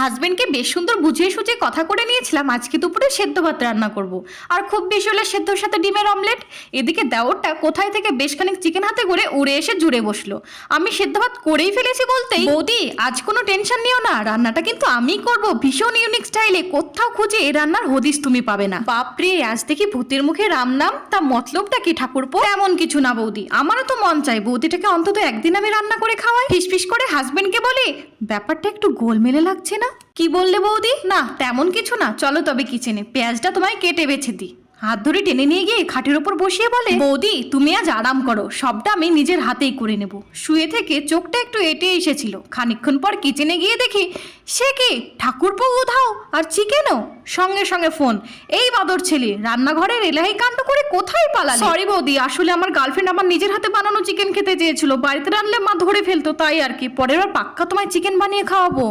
হাজবেন্ডকে বেশ সুন্দর বুঝিয়ে সুঝিয়ে কথা করে নিয়েছিলাম আজকে দুপুরে সেদ্ধ ভাত রান্না করব। আর খুব বেশি হলে সেদ্ধর সাথে ডিমের অমলেট। এদিকে দেওরটা কোথায় থেকে বেশ খানিক চিকেন হাতে করে উড়ে এসে জুড়ে বসলো। আমি সেদ্ধ ভাত করেই ফেলেছি বলতেই, বৌদি আজ কোনো টেনশন নিও না, রান্নাটা কিন্তু আমিই করব ভীষণ ইউনিক স্টাইলে, কোথাও খুঁজে এই রান্নার হদিস তুমি পাবে না। বাপরে, আজ দেখি ভূতের মুখে রাম নাম, তা মতলবটা কি ঠাকুরপো? এমন কিছু না বৌদি, আমারও তো মন চাই বৌদিটাকে অন্তত একদিন আমি রান্না করে খাওয়াই। ফিসফিস করে হাজবেন্ডকে বলে, ব্যাপারটা একটু গোলমেলে লাগছে না? কি বললে বৌদি? না তেমন কিছু না, চলো তবে কিচেনে, পেঁয়াজটা তোমায় কেটে বেছে দিই। হাত ধরে টেনে নিয়ে গিয়ে খাটের ওপর বসিয়ে বলে, বৌদি তুমি আজ আরাম করো, সবটা আমি নিজের হাতেই করে নেব। শুয়ে থেকে চোখটা একটু এঁটে এসেছিল, খানিকক্ষণ পর কিচেনে গিয়ে দেখি সে কি ঠাকুরপো উধাও, আর চিকেনও। সঙ্গে সঙ্গে ফোন, এই বাদর ছেলে রান্নাঘরের এলাহি কাণ্ড করে কোথায় পালালে? সরি বৌদি, আসলে আমার গার্লফ্রেন্ড আমার নিজের হাতে বানানো চিকেন খেতে চেয়েছিল, বাড়িতে রানলে মা ধরে ফেলতো, তাই আর কি। পরের বার পাক্কা তোমায় চিকেন বানিয়ে খাওয়াবো।